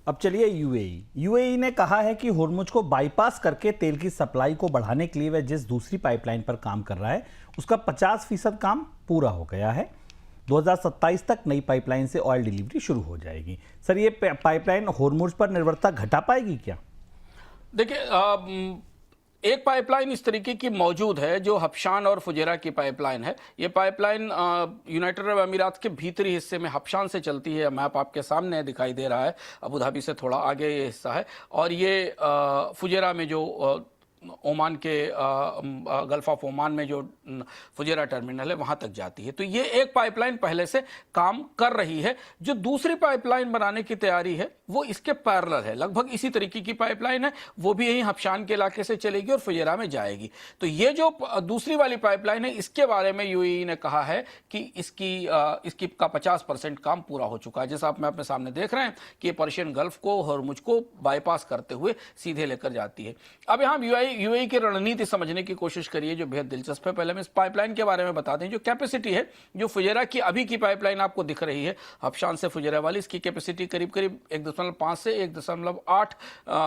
अब चलिए यूएई ने कहा है कि होर्मुज को बाईपास करके तेल की सप्लाई को बढ़ाने के लिए वह जिस दूसरी पाइपलाइन पर काम कर रहा है उसका 50% काम पूरा हो गया है। 2027 तक नई पाइपलाइन से ऑयल डिलीवरी शुरू हो जाएगी। सर, ये पाइपलाइन होर्मुज पर निर्भरता घटा पाएगी क्या? देखिए, एक पाइपलाइन इस तरीके की मौजूद है जो हबशान और फुजेरा की पाइपलाइन है। ये पाइपलाइन यूनाइटेड अरब अमीरात के भीतरी हिस्से में हबशान से चलती है। मैप आपके सामने दिखाई दे रहा है, अबू धाबी से थोड़ा आगे ये हिस्सा है। और ये फुजेरा में जो ओमान के गल्फ ऑफ ओमान में जो फुजेरा टर्मिनल है वहां तक जाती है। तो ये एक पाइपलाइन पहले से काम कर रही है। जो दूसरी पाइपलाइन बनाने की तैयारी है वो इसके पैरेलल है, लगभग इसी तरीके की पाइपलाइन है। वो भी यहीं हबशान के इलाके से चलेगी और फुजेरा में जाएगी। तो ये जो दूसरी वाली पाइपलाइन है इसके बारे में यूएई ने कहा है कि इसकी का 50% काम पूरा हो चुका है। जैसा आप अपने सामने देख रहे हैं कि ये पर्शियन गल्फ को होर्मुज को बाईपास करते हुए सीधे लेकर जाती है। अब यहाँ यूएई की रणनीति समझने की कोशिश करिए जो बेहद दिलचस्प है। पहले हम इस पाइपलाइन के बारे में बता दें। जो कैपेसिटी है, जो फुजेरा की अभी की पाइपलाइन आपको दिख रही है हबशान से फुजेरा वाली, इसकी कैपेसिटी करीब 1.5 से 1.8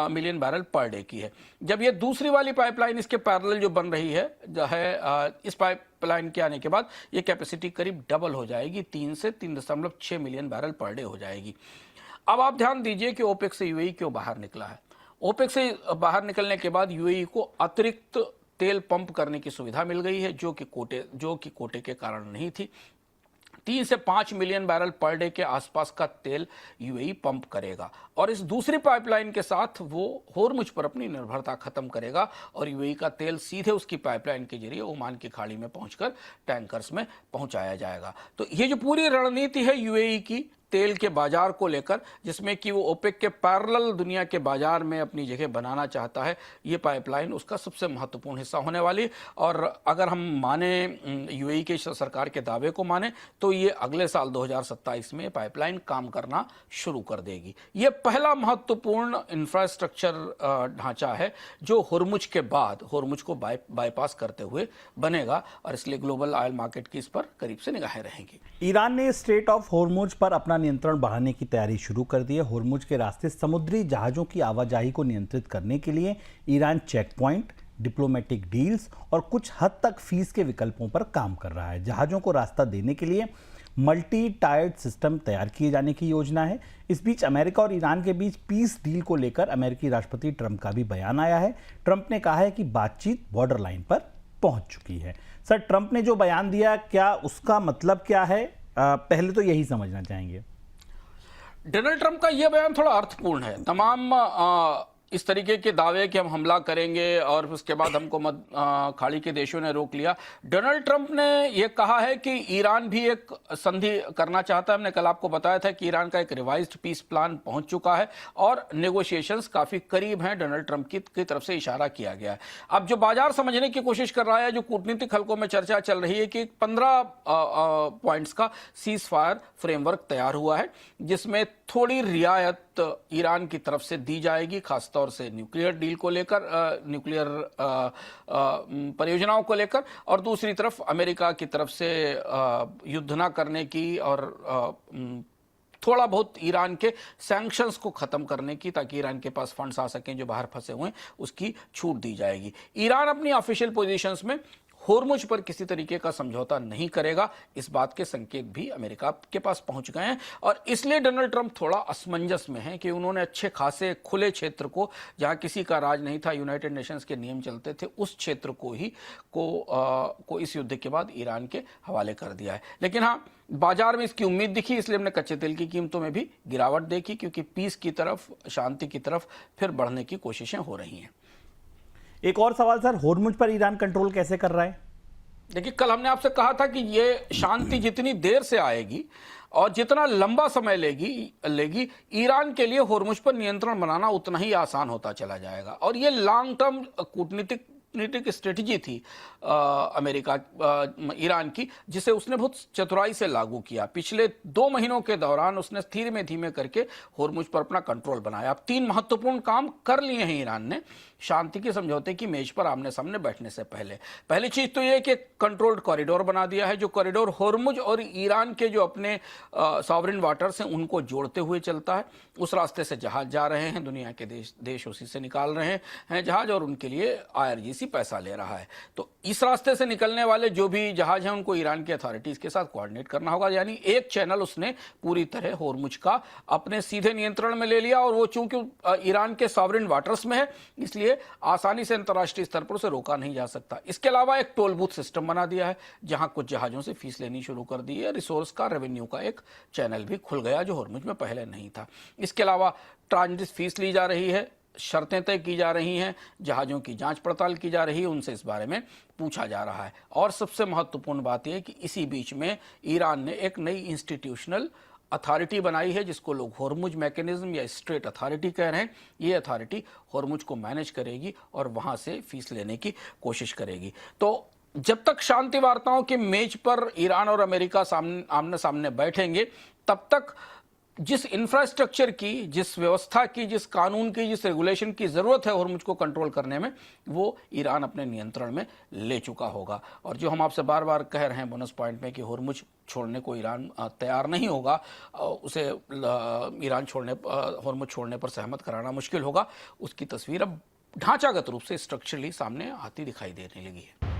मिलियन बैरल पर डे की है। जब ये दूसरी वाली पाइपलाइन इसके पैरेलल जो बन रही है इस पाइपलाइन के आने के बाद ये कैपेसिटी करीब डबल हो जाएगी, 3 से 3.6 मिलियन बैरल पर डे हो जाएगी। अब आप ध्यान दीजिए कि ओपेक से यूएई क्यों बाहर निकला है। ओपेक से बाहर निकलने के बाद यूएई को अतिरिक्त तेल पंप करने की सुविधा मिल गई है जो कि कोटे के कारण नहीं थी। 3 से 5 मिलियन बैरल पर डे के आसपास का तेल यूएई पंप करेगा और इस दूसरी पाइपलाइन के साथ वो होर्मुज पर अपनी निर्भरता खत्म करेगा और यूएई का तेल सीधे उसकी पाइपलाइन के जरिए ओमान की खाड़ी में पहुंचकर टैंकर्स में पहुंचाया जाएगा। तो ये जो पूरी रणनीति है यूएई की तेल के बाजार को लेकर, जिसमें कि वो ओपेक के पैरेलल दुनिया के बाजार में अपनी जगह बनाना चाहता है, ये पाइपलाइन उसका सबसे महत्वपूर्ण हिस्सा होने वाली। और अगर हम माने यूएई के सरकार के दावे को माने तो ये अगले साल 2027 में पाइपलाइन काम करना शुरू कर देगी। ये पहला महत्वपूर्ण इंफ्रास्ट्रक्चर ढांचा है जो होर्मुज के बाद होर्मुज को बाईपास करते हुए बनेगा और इसलिए ग्लोबल ऑयल मार्केट की इस पर करीब से निगाहें रहेंगी। ईरान ने स्ट्रेट ऑफ होर्मुज पर अपना नियंत्रण बढ़ाने की तैयारी शुरू कर दी है। होर्मुज के रास्ते समुद्री जहाजों की आवाजाही को नियंत्रित करने के लिए Iran check point, diplomatic deals और कुछ हद तक फीस के विकल्पों पर काम कर रहा है। जहाजों को रास्ता देने के लिए मल्टी टायर्ड सिस्टम तैयार किए जाने की योजना है। इस बीच अमेरिका और ईरान के बीच पीस डील को लेकर अमेरिकी राष्ट्रपति ट्रंप का भी बयान आया है। ट्रंप ने कहा है कि बातचीत बॉर्डर लाइन पर पहुंच चुकी है। सर, ट्रंप ने जो बयान दिया, क्या उसका मतलब क्या है? पहले तो यही समझना चाहेंगे। डोनाल्ड ट्रंप का यह बयान थोड़ा अर्थपूर्ण है। तमाम इस तरीके के दावे कि हम हमला करेंगे और उसके बाद हमको खाड़ी के देशों ने रोक लिया। डोनाल्ड ट्रंप ने यह कहा है कि ईरान भी एक संधि करना चाहता है। हमने कल आपको बताया था कि ईरान का एक रिवाइज्ड पीस प्लान पहुंच चुका है और नेगोशिएशंस काफी करीब हैं। डोनाल्ड ट्रंप की तरफ से इशारा किया गया है। अब जो बाजार समझने की कोशिश कर रहा है, जो कूटनीतिक हलकों में चर्चा चल रही है कि 15 पॉइंट्स का सीज फायर फ्रेमवर्क तैयार हुआ है जिसमें थोड़ी रियायत ईरान की तरफ से दी जाएगी, खासतौर से न्यूक्लियर डील को लेकर, न्यूक्लियर परियोजनाओं को लेकर, और दूसरी तरफ अमेरिका की तरफ से युद्ध न करने की और थोड़ा बहुत ईरान के सैंक्शंस को खत्म करने की, ताकि ईरान के पास फंड्स आ सकें जो बाहर फंसे हुए हैं, उसकी छूट दी जाएगी। ईरान अपनी ऑफिशियल पोजीशंस में होर्मुज पर किसी तरीके का समझौता नहीं करेगा, इस बात के संकेत भी अमेरिका के पास पहुंच गए हैं और इसलिए डोनाल्ड ट्रंप थोड़ा असमंजस में है कि उन्होंने अच्छे खासे खुले क्षेत्र को, जहां किसी का राज नहीं था, यूनाइटेड नेशंस के नियम चलते थे, उस क्षेत्र को इस युद्ध के बाद ईरान के हवाले कर दिया है। लेकिन हाँ, बाजार में इसकी उम्मीद दिखी, इसलिए हमने कच्चे तेल की कीमतों में भी गिरावट देखी, क्योंकि पीस की तरफ, शांति की तरफ फिर बढ़ने की कोशिशें हो रही हैं। एक और सवाल सर, होर्मुज पर ईरान कंट्रोल कैसे कर रहा है? देखिए, कल हमने आपसे कहा था कि ये शांति जितनी देर से आएगी और जितना लंबा समय लेगी ईरान के लिए होर्मुज पर नियंत्रण बनाना उतना ही आसान होता चला जाएगा और ये लॉन्ग टर्म कूटनीतिक कूटनीतिक स्ट्रेटजी थी अमेरिका ईरान की, जिसे उसने बहुत चतुराई से लागू किया। पिछले 2 महीनों के दौरान उसने धीमे धीमे करके होर्मुज पर अपना कंट्रोल बनाया। अब 3 महत्वपूर्ण काम कर लिए हैं ईरान ने शांति के समझौते की मेज पर आमने सामने बैठने से पहले। पहली चीज तो यह कि कंट्रोल्ड कॉरिडोर बना दिया है, जो कॉरिडोर होर्मुज और ईरान के जो अपने सॉवरेन वाटर्स हैं उनको जोड़ते हुए चलता है। उस रास्ते से जहाज जा रहे हैं, दुनिया के देश उसी से निकाल रहे हैं जहाज, और उनके लिए IRGC पैसा ले रहा है। तो इस रास्ते से निकलने वाले जो भी जहाज हैं उनको ईरान की अथॉरिटीज के साथ कोऑर्डिनेट करना होगा। यानी एक चैनल उसने पूरी तरह होर्मुज का अपने सीधे नियंत्रण में ले लिया, और वो चूंकि ईरान के सॉवरेन वाटर्स में है इसलिए आसानी से अंतर्राष्ट्रीय स्तर पर उसे रोका नहीं जा सकता। इसके अलावा एक टोल बूथ सिस्टम बना दिया है, जहां कुछ जहाजों से फीस लेनी शुरू कर दी है। रिसोर्स का, रेवेन्यू का एक चैनल भी खुल गया जो होर्मुज में पहले नहीं था। इसके अलावा ट्रांजिट फीस ली जा रही है, शर्तें तय की जा रही हैं, जहाजों की जांच पड़ताल की जा रही है, उनसे इस बारे में पूछा जा रहा है। और सबसे महत्वपूर्ण बात यह है कि इसी बीच में ईरान ने एक नई इंस्टीट्यूशनल अथॉरिटी बनाई है, जिसको लोग होर्मुज मैकेनिज्म या स्ट्रेट अथॉरिटी कह रहे हैं। ये अथॉरिटी होर्मुज को मैनेज करेगी और वहां से फीस लेने की कोशिश करेगी। तो जब तक शांति वार्ताओं के मेज पर ईरान और अमेरिका आमने सामने बैठेंगे, तब तक जिस इंफ्रास्ट्रक्चर की, जिस व्यवस्था की, जिस कानून की, जिस रेगुलेशन की जरूरत है होर्मुज को कंट्रोल करने में, वो ईरान अपने नियंत्रण में ले चुका होगा। और जो हम आपसे बार बार कह रहे हैं बोनस पॉइंट में कि होर्मुज छोड़ने को ईरान तैयार नहीं होगा, उसे ईरान होर्मुज छोड़ने पर सहमत कराना मुश्किल होगा, उसकी तस्वीर अब ढांचागत रूप से स्ट्रक्चरली सामने आती दिखाई देने लगी है।